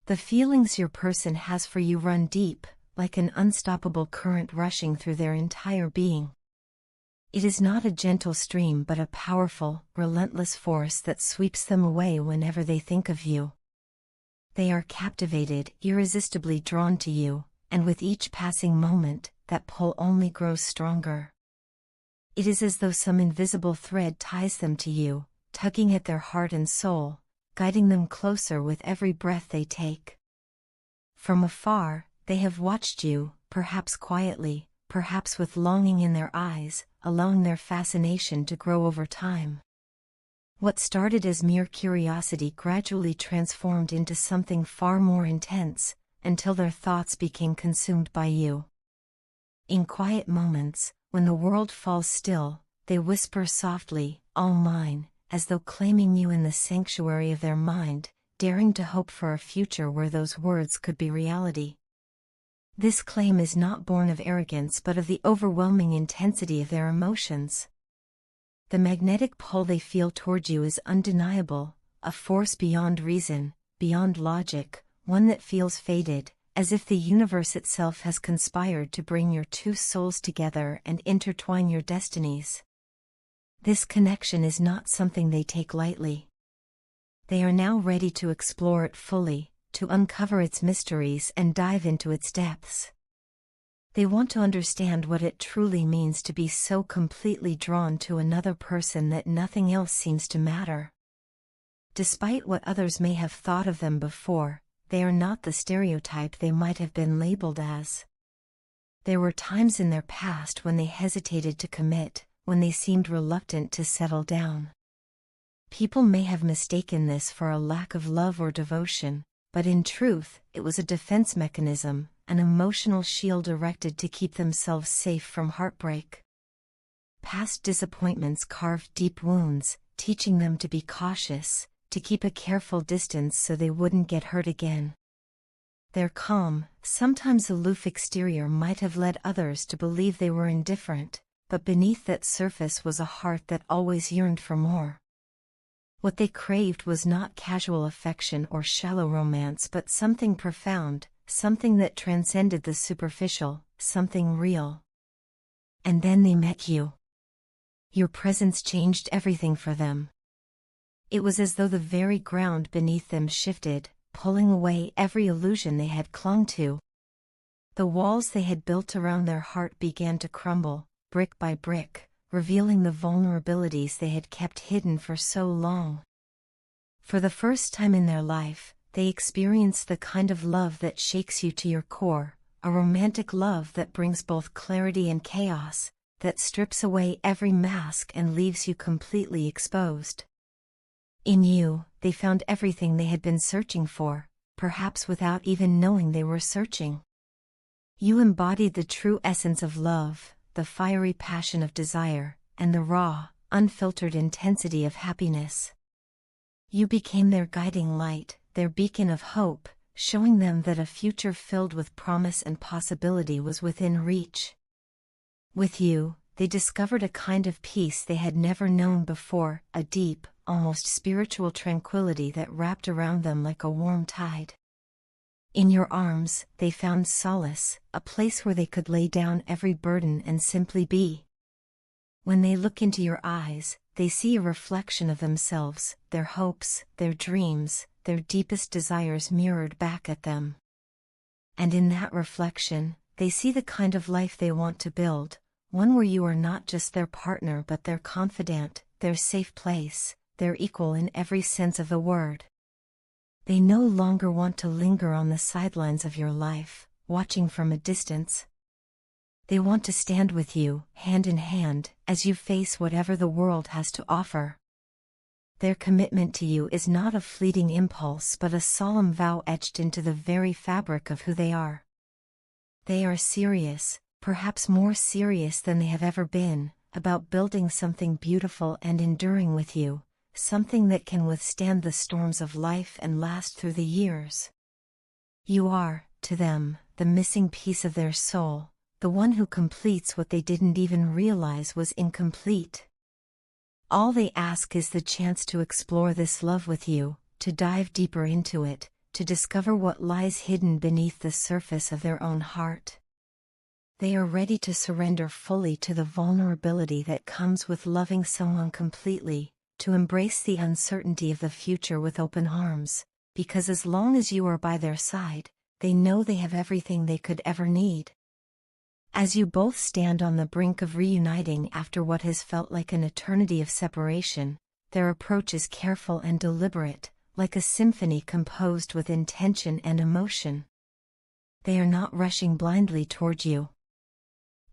The feelings your person has for you run deep, like an unstoppable current rushing through their entire being. It is not a gentle stream but a powerful, relentless force that sweeps them away whenever they think of you. They are captivated, irresistibly drawn to you, and with each passing moment, that pull only grows stronger. It is as though some invisible thread ties them to you, tugging at their heart and soul, guiding them closer with every breath they take. From afar, they have watched you, perhaps quietly, perhaps with longing in their eyes, allowing their fascination to grow over time. What started as mere curiosity gradually transformed into something far more intense, until their thoughts became consumed by you. In quiet moments, when the world falls still, they whisper softly, "All mine," as though claiming you in the sanctuary of their mind, daring to hope for a future where those words could be reality. This claim is not born of arrogance but of the overwhelming intensity of their emotions. The magnetic pull they feel toward you is undeniable, a force beyond reason, beyond logic, one that feels fated, as if the universe itself has conspired to bring your two souls together and intertwine your destinies. This connection is not something they take lightly. They are now ready to explore it fully, to uncover its mysteries and dive into its depths. They want to understand what it truly means to be so completely drawn to another person that nothing else seems to matter. Despite what others may have thought of them before, they are not the stereotype they might have been labeled as. There were times in their past when they hesitated to commit, when they seemed reluctant to settle down. People may have mistaken this for a lack of love or devotion, but in truth, it was a defense mechanism, an emotional shield erected to keep themselves safe from heartbreak. Past disappointments carved deep wounds, teaching them to be cautious, to keep a careful distance so they wouldn't get hurt again. Their calm, sometimes aloof exterior might have led others to believe they were indifferent, but beneath that surface was a heart that always yearned for more. What they craved was not casual affection or shallow romance but something profound, something that transcended the superficial, something real. And then they met you. Your presence changed everything for them. It was as though the very ground beneath them shifted, pulling away every illusion they had clung to. The walls they had built around their heart began to crumble, brick by brick, revealing the vulnerabilities they had kept hidden for so long. For the first time in their life, they experienced the kind of love that shakes you to your core, a romantic love that brings both clarity and chaos, that strips away every mask and leaves you completely exposed. In you, they found everything they had been searching for, perhaps without even knowing they were searching. You embodied the true essence of love, the fiery passion of desire, and the raw, unfiltered intensity of happiness. You became their guiding light, their beacon of hope, showing them that a future filled with promise and possibility was within reach. With you, they discovered a kind of peace they had never known before, a deep, almost spiritual tranquility that wrapped around them like a warm tide. In your arms, they found solace, a place where they could lay down every burden and simply be. When they look into your eyes, they see a reflection of themselves, their hopes, their dreams, their deepest desires mirrored back at them. And in that reflection, they see the kind of life they want to build, one where you are not just their partner but their confidant, their safe place, their equal in every sense of the word. They no longer want to linger on the sidelines of your life, watching from a distance. They want to stand with you, hand in hand, as you face whatever the world has to offer. Their commitment to you is not a fleeting impulse but a solemn vow etched into the very fabric of who they are. They are serious, perhaps more serious than they have ever been, about building something beautiful and enduring with you, something that can withstand the storms of life and last through the years. You are, to them, the missing piece of their soul, the one who completes what they didn't even realize was incomplete. All they ask is the chance to explore this love with you, to dive deeper into it, to discover what lies hidden beneath the surface of their own heart. They are ready to surrender fully to the vulnerability that comes with loving someone completely, to embrace the uncertainty of the future with open arms, because as long as you are by their side, they know they have everything they could ever need. As you both stand on the brink of reuniting after what has felt like an eternity of separation, their approach is careful and deliberate, like a symphony composed with intention and emotion. They are not rushing blindly toward you.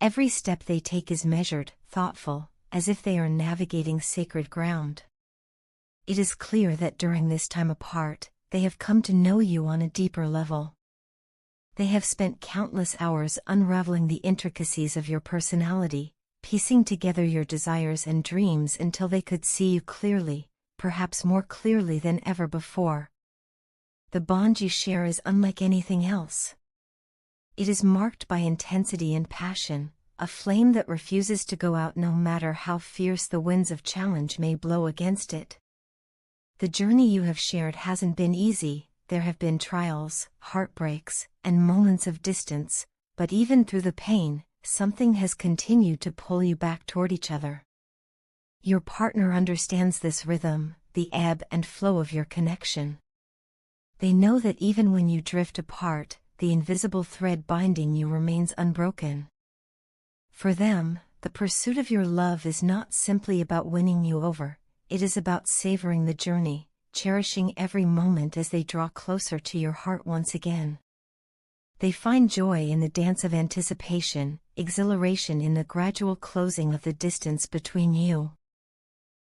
Every step they take is measured, thoughtful, as if they are navigating sacred ground. It is clear that during this time apart, they have come to know you on a deeper level. They have spent countless hours unraveling the intricacies of your personality, piecing together your desires and dreams until they could see you clearly, perhaps more clearly than ever before. The bond you share is unlike anything else. It is marked by intensity and passion, a flame that refuses to go out no matter how fierce the winds of challenge may blow against it. The journey you have shared hasn't been easy. There have been trials, heartbreaks, and moments of distance, but even through the pain, something has continued to pull you back toward each other. Your partner understands this rhythm, the ebb and flow of your connection. They know that even when you drift apart, the invisible thread binding you remains unbroken. For them, the pursuit of your love is not simply about winning you over, it is about savoring the journey, cherishing every moment as they draw closer to your heart once again. They find joy in the dance of anticipation, exhilaration in the gradual closing of the distance between you.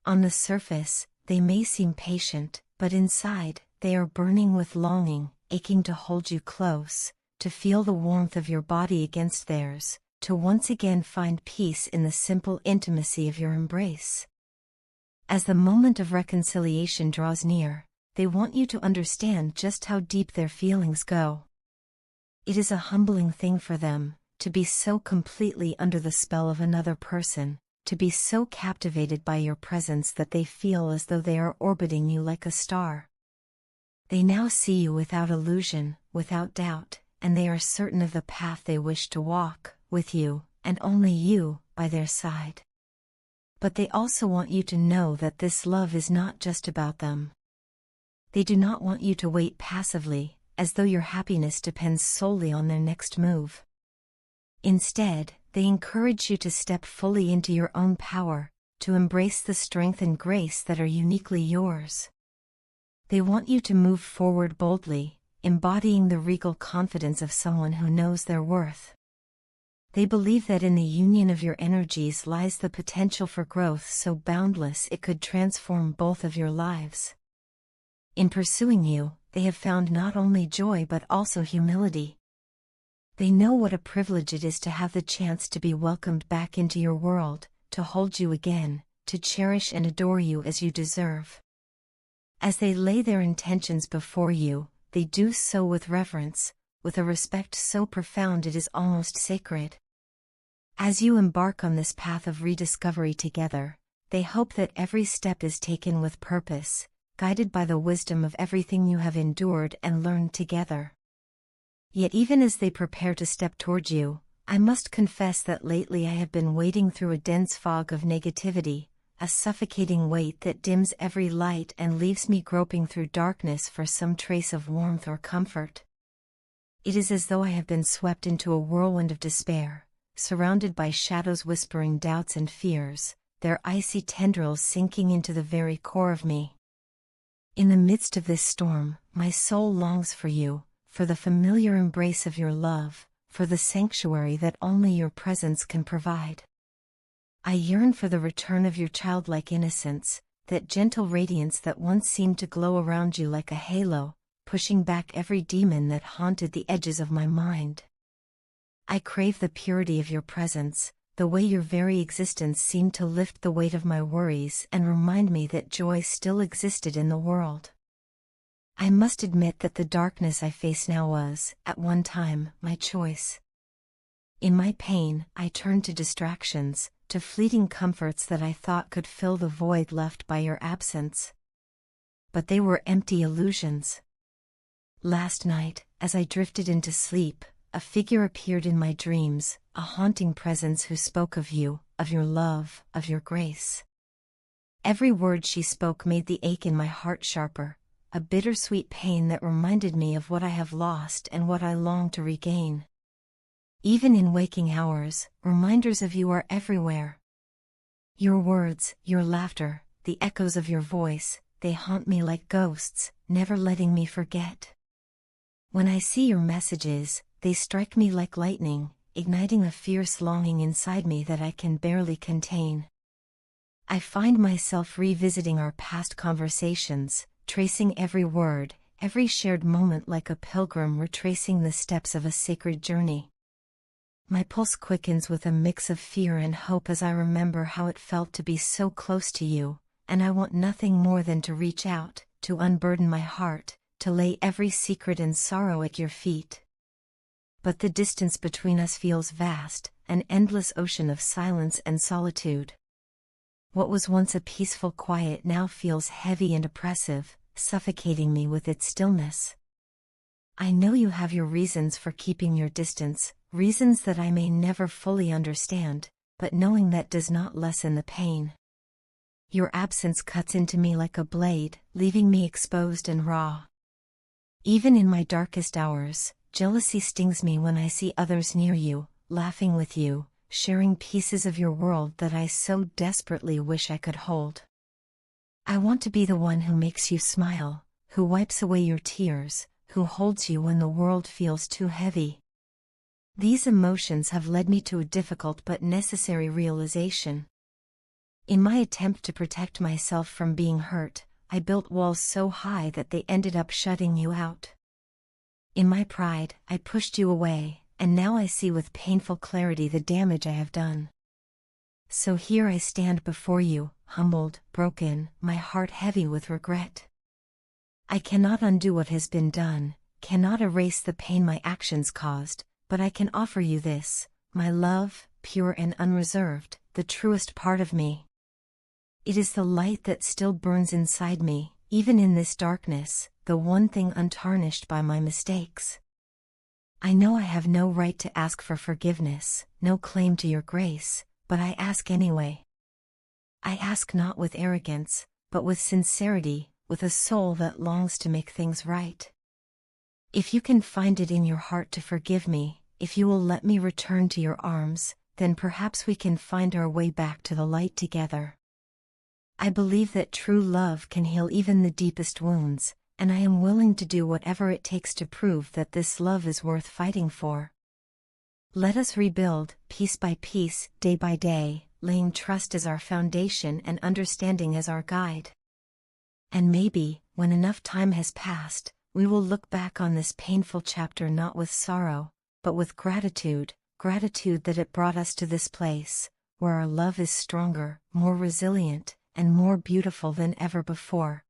On the surface, they may seem patient, but inside, they are burning with longing, aching to hold you close, to feel the warmth of your body against theirs, to once again find peace in the simple intimacy of your embrace. As the moment of reconciliation draws near, they want you to understand just how deep their feelings go. It is a humbling thing for them, to be so completely under the spell of another person, to be so captivated by your presence that they feel as though they are orbiting you like a star. They now see you without illusion, without doubt, and they are certain of the path they wish to walk, with you, and only you, by their side. But they also want you to know that this love is not just about them. They do not want you to wait passively, as though your happiness depends solely on their next move. Instead, they encourage you to step fully into your own power, to embrace the strength and grace that are uniquely yours. They want you to move forward boldly, embodying the regal confidence of someone who knows their worth. They believe that in the union of your energies lies the potential for growth so boundless it could transform both of your lives. In pursuing you, they have found not only joy but also humility. They know what a privilege it is to have the chance to be welcomed back into your world, to hold you again, to cherish and adore you as you deserve. As they lay their intentions before you, they do so with reverence, with a respect so profound it is almost sacred. As you embark on this path of rediscovery together, they hope that every step is taken with purpose, guided by the wisdom of everything you have endured and learned together. Yet even as they prepare to step toward you, I must confess that lately I have been wading through a dense fog of negativity, a suffocating weight that dims every light and leaves me groping through darkness for some trace of warmth or comfort. It is as though I have been swept into a whirlwind of despair, surrounded by shadows whispering doubts and fears, their icy tendrils sinking into the very core of me. In the midst of this storm, my soul longs for you, for the familiar embrace of your love, for the sanctuary that only your presence can provide. I yearn for the return of your childlike innocence, that gentle radiance that once seemed to glow around you like a halo, pushing back every demon that haunted the edges of my mind. I crave the purity of your presence, the way your very existence seemed to lift the weight of my worries and remind me that joy still existed in the world. I must admit that the darkness I face now was, at one time, my choice. In my pain, I turned to distractions, to fleeting comforts that I thought could fill the void left by your absence. But they were empty illusions. Last night, as I drifted into sleep, a figure appeared in my dreams, a haunting presence who spoke of you, of your love, of your grace. Every word she spoke made the ache in my heart sharper, a bittersweet pain that reminded me of what I have lost and what I long to regain. Even in waking hours, reminders of you are everywhere. Your words, your laughter, the echoes of your voice, they haunt me like ghosts, never letting me forget. When I see your messages, they strike me like lightning, igniting a fierce longing inside me that I can barely contain. I find myself revisiting our past conversations, tracing every word, every shared moment like a pilgrim retracing the steps of a sacred journey. My pulse quickens with a mix of fear and hope as I remember how it felt to be so close to you, and I want nothing more than to reach out, to unburden my heart, to lay every secret and sorrow at your feet. But the distance between us feels vast, an endless ocean of silence and solitude. What was once a peaceful quiet now feels heavy and oppressive, suffocating me with its stillness. I know you have your reasons for keeping your distance, reasons that I may never fully understand, but knowing that does not lessen the pain. Your absence cuts into me like a blade, leaving me exposed and raw. Even in my darkest hours, jealousy stings me when I see others near you, laughing with you, sharing pieces of your world that I so desperately wish I could hold. I want to be the one who makes you smile, who wipes away your tears, who holds you when the world feels too heavy. These emotions have led me to a difficult but necessary realization. In my attempt to protect myself from being hurt, I built walls so high that they ended up shutting you out. In my pride, I pushed you away, and now I see with painful clarity the damage I have done. So here I stand before you, humbled, broken, my heart heavy with regret. I cannot undo what has been done, cannot erase the pain my actions caused, but I can offer you this, my love, pure and unreserved, the truest part of me. It is the light that still burns inside me, even in this darkness, the one thing untarnished by my mistakes. I know I have no right to ask for forgiveness, no claim to your grace, but I ask anyway. I ask not with arrogance, but with sincerity, with a soul that longs to make things right. If you can find it in your heart to forgive me, if you will let me return to your arms, then perhaps we can find our way back to the light together. I believe that true love can heal even the deepest wounds, and I am willing to do whatever it takes to prove that this love is worth fighting for. Let us rebuild, piece by piece, day by day, laying trust as our foundation and understanding as our guide. And maybe, when enough time has passed, we will look back on this painful chapter not with sorrow, but with gratitude, gratitude that it brought us to this place, where our love is stronger, more resilient, and more beautiful than ever before.